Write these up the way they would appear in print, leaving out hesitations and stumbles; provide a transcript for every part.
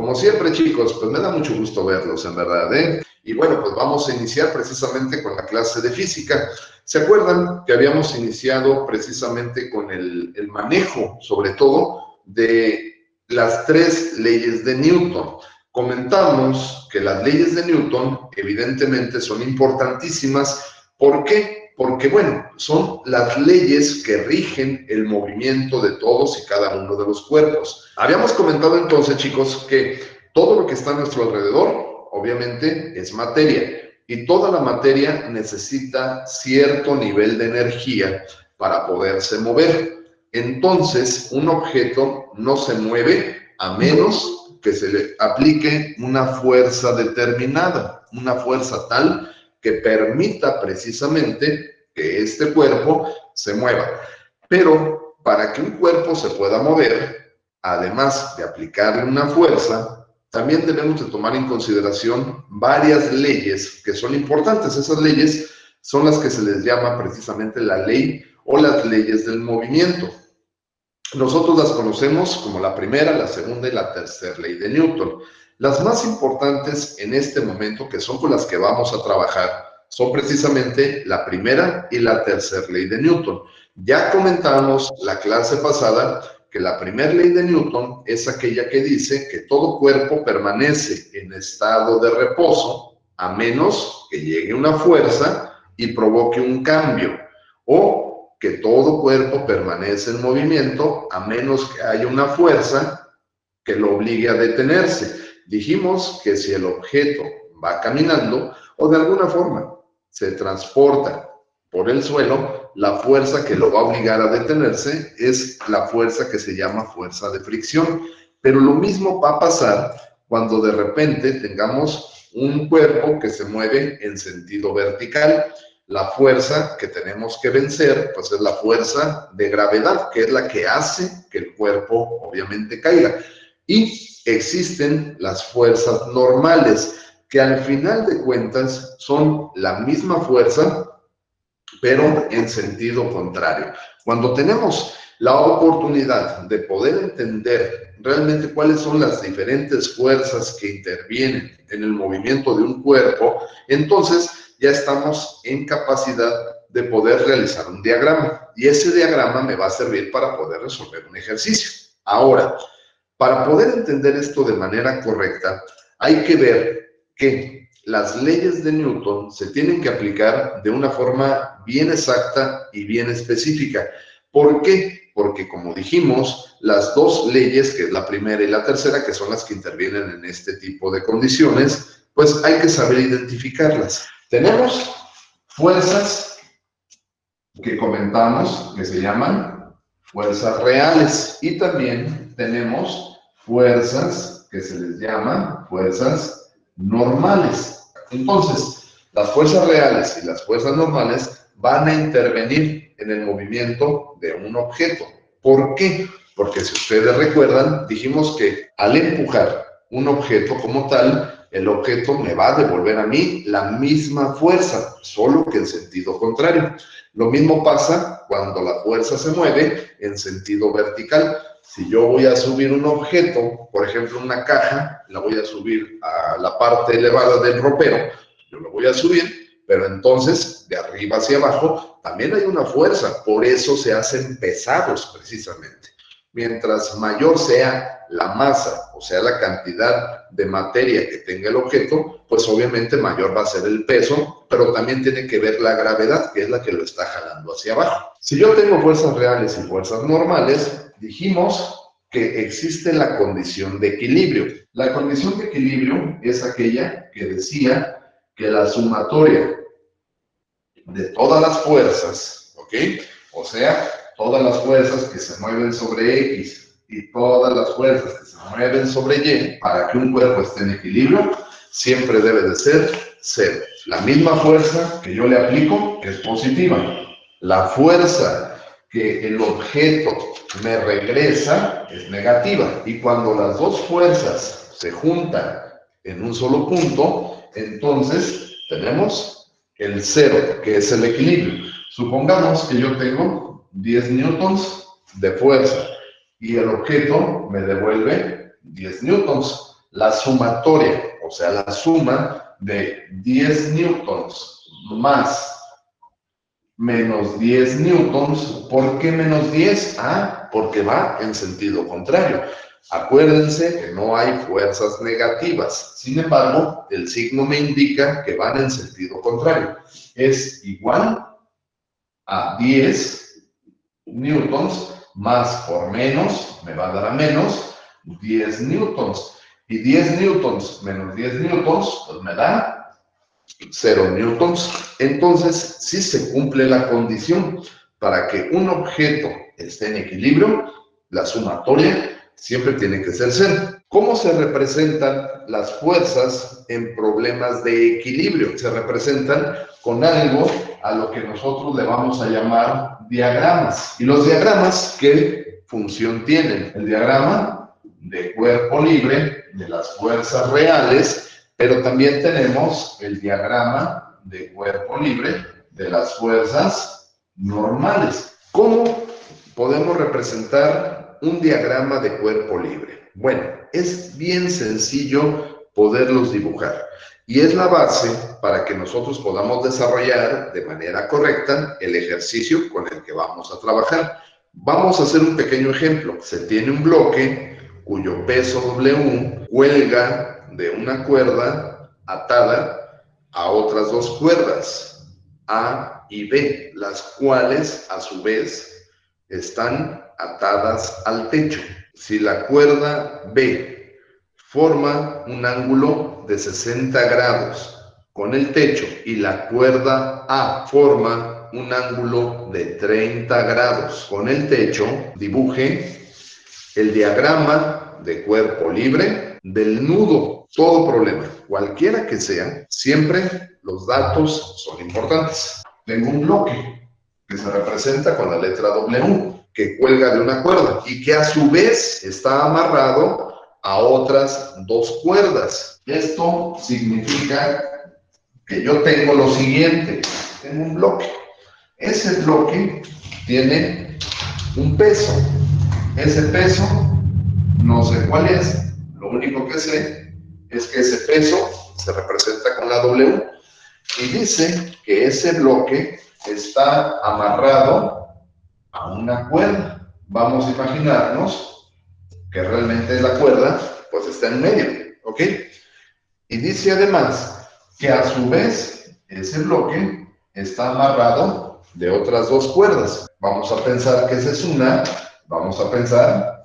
Como siempre, chicos, pues me da mucho gusto verlos, en verdad, ¿eh? Y bueno, pues vamos a iniciar precisamente con la clase de física. ¿Se acuerdan que habíamos iniciado precisamente con el manejo, sobre todo, de las 3 leyes de Newton? Comentamos que las leyes de Newton, evidentemente, son importantísimas. ¿Por qué? Porque, bueno, son las leyes que rigen el movimiento de todos y cada uno de los cuerpos. Habíamos comentado entonces, chicos, que todo lo que está a nuestro alrededor, obviamente, es materia. Y toda la materia necesita cierto nivel de energía para poderse mover. Entonces, un objeto no se mueve a menos que se le aplique una fuerza determinada, una fuerza tal que permita precisamente que este cuerpo se mueva. Pero para que un cuerpo se pueda mover, además de aplicarle una fuerza, también debemos de tomar en consideración varias leyes que son importantes. Esas leyes son las que se les llama precisamente la ley o las leyes del movimiento. Nosotros las conocemos como la primera, la segunda y la tercera ley de Newton. Las más importantes en este momento, que son con las que vamos a trabajar, son precisamente la primera y la tercera ley de Newton. Ya comentamos la clase pasada que la primera ley de Newton es aquella que dice que todo cuerpo permanece en estado de reposo a menos que llegue una fuerza y provoque un cambio, o que todo cuerpo permanece en movimiento a menos que haya una fuerza que lo obligue a detenerse. Dijimos que si el objeto va caminando o de alguna forma se transporta por el suelo, la fuerza que lo va a obligar a detenerse es la fuerza que se llama fuerza de fricción. Pero lo mismo va a pasar cuando de repente tengamos un cuerpo que se mueve en sentido vertical. La fuerza que tenemos que vencer, pues es la fuerza de gravedad, que es la que hace que el cuerpo obviamente caiga. Y existen las fuerzas normales, que al final de cuentas son la misma fuerza, pero en sentido contrario. Cuando tenemos la oportunidad de poder entender realmente cuáles son las diferentes fuerzas que intervienen en el movimiento de un cuerpo, entonces ya estamos en capacidad de poder realizar un diagrama. Y ese diagrama me va a servir para poder resolver un ejercicio. Ahora, para poder entender esto de manera correcta, hay que ver que las leyes de Newton se tienen que aplicar de una forma bien exacta y bien específica. ¿Por qué? Porque, como dijimos, las 2 leyes, que es la primera y la tercera, que son las que intervienen en este tipo de condiciones, pues hay que saber identificarlas. Tenemos fuerzas que comentamos que se llaman fuerzas reales, y también tenemos fuerzas que se les llaman fuerzas normales. Entonces, las fuerzas reales y las fuerzas normales van a intervenir en el movimiento de un objeto. ¿Por qué? Porque si ustedes recuerdan, dijimos que al empujar un objeto como tal, el objeto me va a devolver a mí la misma fuerza, solo que en sentido contrario. Lo mismo pasa cuando la fuerza se mueve en sentido vertical. Si yo voy a subir un objeto, por ejemplo una caja, la voy a subir a la parte elevada del ropero, yo lo voy a subir, pero entonces de arriba hacia abajo también hay una fuerza, por eso se hacen pesados precisamente. Mientras mayor sea la masa, o sea, la cantidad de materia que tenga el objeto, pues obviamente mayor va a ser el peso, pero también tiene que ver la gravedad, que es la que lo está jalando hacia abajo. Si yo tengo fuerzas reales y fuerzas normales, dijimos que existe la condición de equilibrio. La condición de equilibrio es aquella que decía que la sumatoria de todas las fuerzas, ¿ok? O sea, todas las fuerzas que se mueven sobre X y todas las fuerzas que se mueven sobre Y, para que un cuerpo esté en equilibrio, siempre debe de ser 0. La misma fuerza que yo le aplico es positiva. La fuerza que el objeto me regresa es negativa. Y cuando las 2 fuerzas se juntan en un solo punto, entonces tenemos el 0, que es el equilibrio. Supongamos que yo tengo 10 newtons de fuerza y el objeto me devuelve 10 newtons. la sumatoria, o sea, la suma de 10 newtons más menos 10 newtons. ¿Por qué menos 10? Ah, porque va en sentido contrario. Acuérdense que no hay fuerzas negativas. Sin embargo, el signo me indica que van en sentido contrario. Es igual a 10 newtons más por menos, me va a dar a menos 10 newtons. Y 10 newtons menos 10 newtons, pues me da 0 newtons. Entonces, sí se cumple la condición. Para que un objeto esté en equilibrio, la sumatoria siempre tiene que ser 0. ¿Cómo se representan las fuerzas en problemas de equilibrio? Se representan con algo a lo que nosotros le vamos a llamar diagramas. ¿Y los diagramas qué función tienen? El diagrama de cuerpo libre, de las fuerzas reales, pero también tenemos el diagrama de cuerpo libre de las fuerzas normales. ¿Cómo podemos representar un diagrama de cuerpo libre? Bueno, es bien sencillo poderlos dibujar y es la base para que nosotros podamos desarrollar de manera correcta el ejercicio con el que vamos a trabajar. Vamos a hacer un pequeño ejemplo. Se tiene un bloque cuyo peso W cuelga de una cuerda atada a otras dos cuerdas, A y B, las cuales a su vez están atadas al techo. Si la cuerda B forma un ángulo de 60 grados con el techo y la cuerda A forma un ángulo de 30 grados con el techo, dibuje el diagrama de cuerpo libre del nudo. Todo problema, cualquiera que sea, siempre los datos son importantes. Tengo un bloque que se representa con la letra W, que cuelga de una cuerda y que a su vez está amarrado a otras dos cuerdas. Esto significa que yo tengo lo siguiente, tengo un bloque. Ese bloque tiene un peso. Ese peso no sé cuál es, lo único que sé es que ese peso se representa con la W y dice que ese bloque está amarrado a una cuerda. Vamos a imaginarnos que realmente la cuerda pues está en medio, ¿ok? Y dice además que a su vez ese bloque está amarrado de otras dos cuerdas. Vamos a pensar que esa es una, vamos a pensar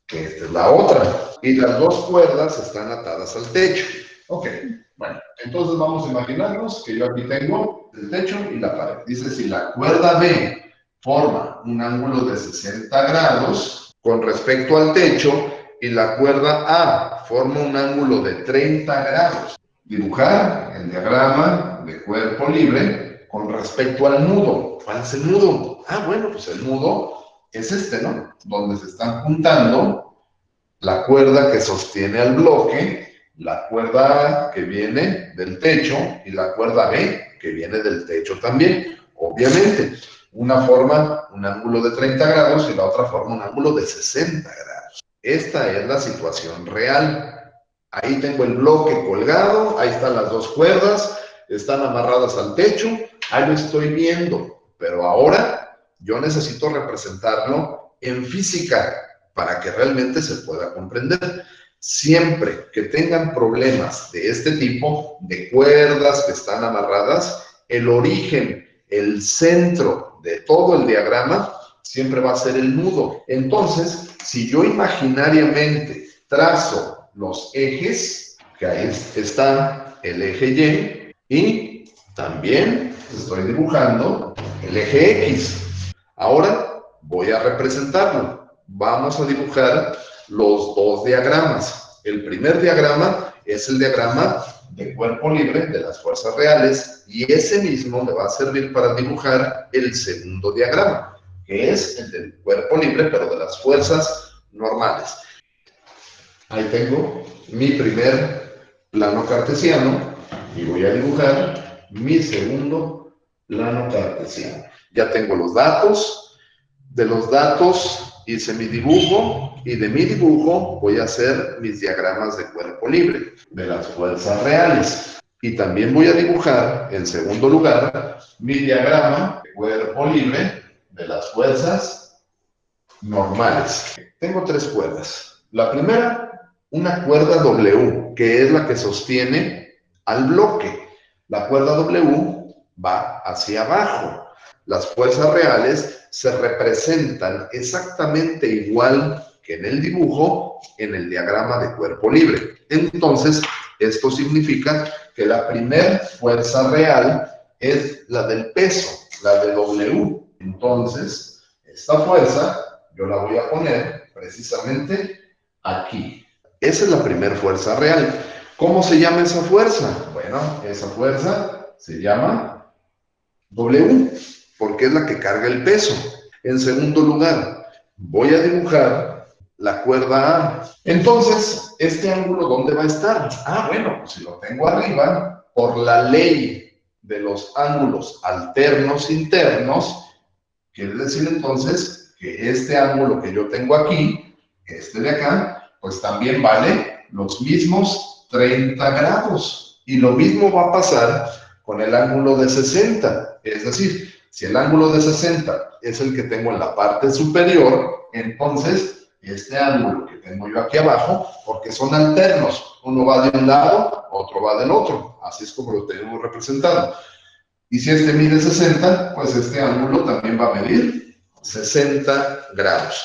que esta es la otra. Y las dos cuerdas están atadas al techo. Ok, bueno, entonces vamos a imaginarnos que yo aquí tengo el techo y la pared. Dice, si la cuerda B forma un ángulo de 60 grados con respecto al techo y la cuerda A forma un ángulo de 30 grados. Dibujar el diagrama de cuerpo libre con respecto al nudo. ¿Cuál es el nudo? Ah, bueno, pues el nudo es este, ¿no? Donde se están juntando la cuerda que sostiene al bloque, la cuerda A que viene del techo y la cuerda B que viene del techo también. Obviamente, una forma un ángulo de 30 grados y la otra forma un ángulo de 60 grados. Esta es la situación real. Ahí tengo el bloque colgado, ahí están las dos cuerdas, están amarradas al techo, ahí lo estoy viendo, pero ahora yo necesito representarlo en física para que realmente se pueda comprender. Siempre que tengan problemas de este tipo, de cuerdas que están amarradas, el origen, el centro de todo el diagrama siempre va a ser el nudo. Entonces, si yo imaginariamente trazo los ejes, que ahí está el eje Y, y también estoy dibujando el eje X. Ahora voy a representarlo. Vamos a dibujar los dos diagramas. El primer diagrama es el diagrama de cuerpo libre de las fuerzas reales y ese mismo me va a servir para dibujar el segundo diagrama, que es el del cuerpo libre, pero de las fuerzas normales. Ahí tengo mi primer plano cartesiano y voy a dibujar mi segundo plano cartesiano. Ya tengo los datos. De los datos hice mi dibujo y de mi dibujo voy a hacer mis diagramas de cuerpo libre, de las fuerzas reales. Y también voy a dibujar, en segundo lugar, mi diagrama de cuerpo libre de las fuerzas normales. Tengo 3 cuerdas. La primera, una cuerda W, que es la que sostiene al bloque. La cuerda W va hacia abajo. Las fuerzas reales se representan exactamente igual que en el dibujo, en el diagrama de cuerpo libre. Entonces, esto significa que la primera fuerza real es la del peso, la de W. Entonces, esta fuerza yo la voy a poner precisamente aquí. Esa es la primera fuerza real. ¿Cómo se llama esa fuerza? Bueno, esa fuerza se llama W, porque es la que carga el peso. En segundo lugar, voy a dibujar la cuerda A. Entonces, ¿este ángulo dónde va a estar? Ah, bueno, pues si lo tengo arriba, por la ley de los ángulos alternos internos, quiere decir entonces que este ángulo que yo tengo aquí, este de acá, pues también vale los mismos 30 grados. Y lo mismo va a pasar con el ángulo de 60. Es decir, si el ángulo de 60 es el que tengo en la parte superior, entonces este ángulo que tengo yo aquí abajo, porque son alternos, uno va de un lado, otro va del otro. Así es como lo tenemos representado. Y si este mide 60, pues este ángulo también va a medir 60 grados.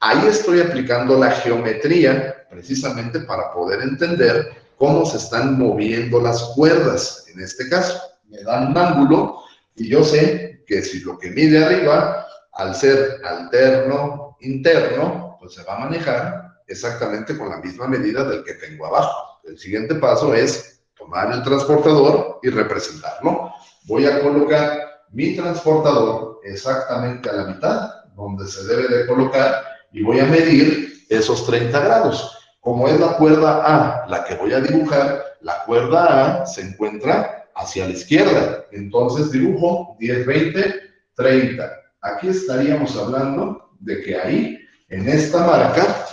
Ahí estoy aplicando la geometría precisamente para poder entender cómo se están moviendo las cuerdas. En este caso, me dan un ángulo y yo sé que si lo que mide arriba, al ser alterno interno, pues se va a manejar exactamente con la misma medida del que tengo abajo. El siguiente paso es tomar el transportador y representarlo. Voy a colocar mi transportador exactamente a la mitad, donde se debe de colocar, y voy a medir esos 30 grados. Como es la cuerda A la que voy a dibujar, la cuerda A se encuentra hacia la izquierda. Entonces dibujo 10, 20, 30. Aquí estaríamos hablando de que ahí, en esta marca,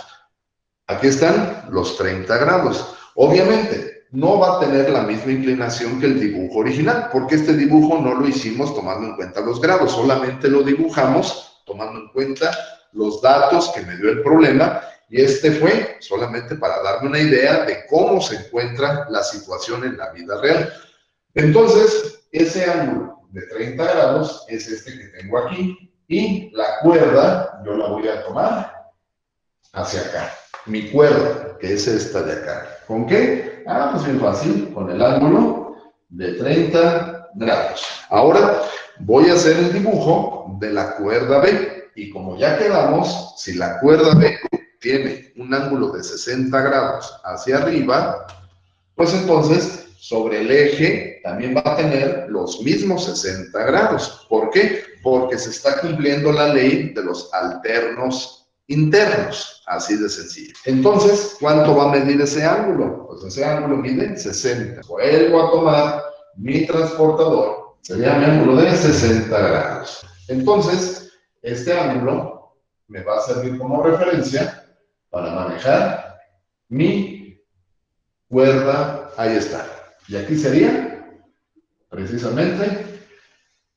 aquí están los 30 grados. Obviamente, no va a tener la misma inclinación que el dibujo original, porque este dibujo no lo hicimos tomando en cuenta los grados, solamente lo dibujamos tomando en cuenta los datos que me dio el problema, y este fue solamente para darme una idea de cómo se encuentra la situación en la vida real. Entonces, ese ángulo de 30 grados es este que tengo aquí, y la cuerda yo la voy a tomar hacia acá. Mi cuerda, que es esta de acá. ¿Con qué? Ah, pues bien fácil, con el ángulo de 30 grados. Ahora voy a hacer el dibujo de la cuerda B. Y como ya quedamos, si la cuerda B tiene un ángulo de 60 grados hacia arriba, pues entonces sobre el eje también va a tener los mismos 60 grados. ¿Por qué? Porque se está cumpliendo la ley de los alternos internos, así de sencillo. Entonces, ¿cuánto va a medir ese ángulo? Pues ese ángulo mide 60. Vuelvo a tomar mi transportador, sería mi ángulo de 60 grados. Entonces, este ángulo me va a servir como referencia para manejar mi cuerda. Ahí está. Y aquí sería precisamente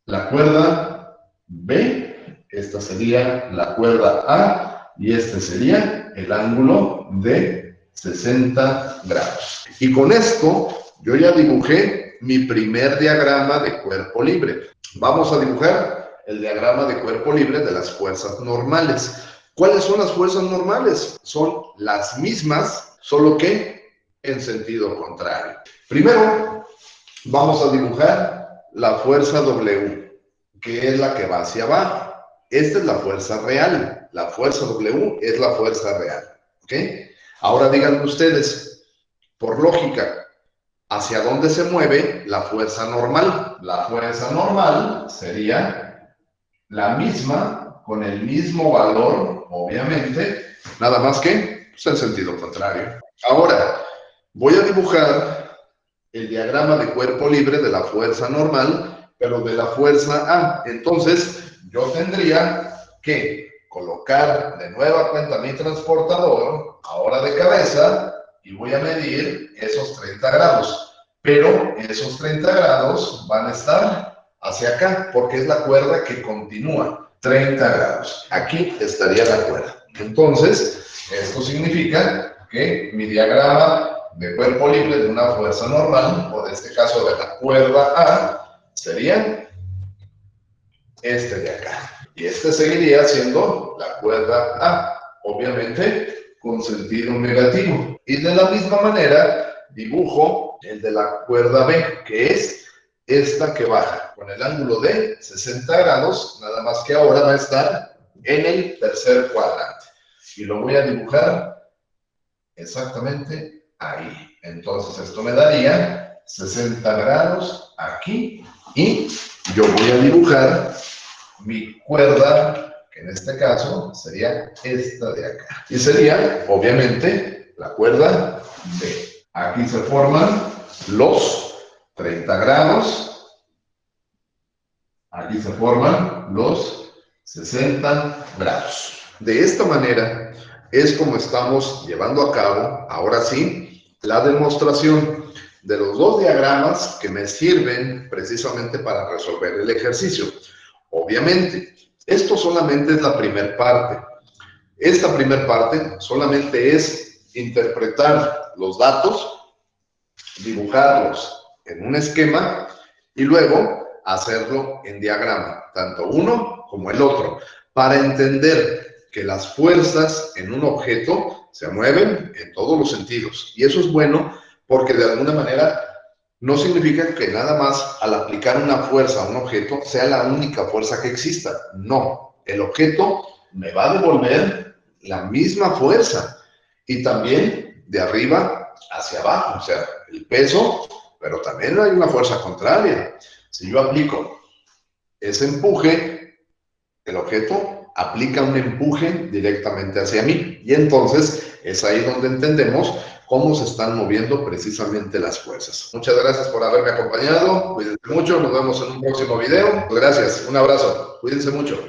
la cuerda B, esta sería la cuerda A, y este sería el ángulo de 60 grados. Y con esto yo ya dibujé mi primer diagrama de cuerpo libre. Vamos a dibujar el diagrama de cuerpo libre de las fuerzas normales. ¿Cuáles son las fuerzas normales? Son las mismas, solo que en sentido contrario. Primero, vamos a dibujar la fuerza W, que es la que va hacia abajo. Esta es la fuerza real. La fuerza W es la fuerza real. ¿Ok? Ahora díganme ustedes, por lógica, ¿hacia dónde se mueve la fuerza normal? La fuerza normal sería la misma, con el mismo valor, obviamente, nada más que pues, en sentido contrario. Ahora, voy a dibujar el diagrama de cuerpo libre de la fuerza normal, pero de la fuerza A. Entonces, yo tendría que colocar de nueva cuenta mi transportador, ahora de cabeza, y voy a medir esos 30 grados. Pero esos 30 grados van a estar hacia acá, porque es la cuerda que continúa 30 grados. Aquí estaría la cuerda. Entonces, esto significa que mi diagrama de cuerpo libre de una fuerza normal, o de este caso de la cuerda A, sería este de acá. Y este seguiría siendo la cuerda A, obviamente con sentido negativo. Y de la misma manera dibujo el de la cuerda B, que es esta que baja, con el ángulo de 60 grados, nada más que ahora va a estar en el tercer cuadrante. Y lo voy a dibujar exactamente ahí. Entonces esto me daría 60 grados aquí, y yo voy a dibujar mi cuerda, que en este caso sería esta de acá. Y sería, obviamente, la cuerda B. Aquí se forman los 30 grados. Aquí se forman los 60 grados. De esta manera es como estamos llevando a cabo, ahora sí, la demostración de los dos diagramas que me sirven precisamente para resolver el ejercicio. Obviamente, esto solamente es la primera parte. Esta primera parte solamente es interpretar los datos, dibujarlos en un esquema y luego hacerlo en diagrama, tanto uno como el otro, para entender que las fuerzas en un objeto se mueven en todos los sentidos. Y eso es bueno porque de alguna manera no significa que nada más al aplicar una fuerza a un objeto sea la única fuerza que exista. No, el objeto me va a devolver la misma fuerza y también de arriba hacia abajo, o sea, el peso, pero también hay una fuerza contraria. Si yo aplico ese empuje, el objeto aplica un empuje directamente hacia mí, y entonces es ahí donde entendemos cómo se están moviendo precisamente las fuerzas. Muchas gracias por haberme acompañado, cuídense mucho, nos vemos en un próximo video. Gracias, un abrazo, cuídense mucho.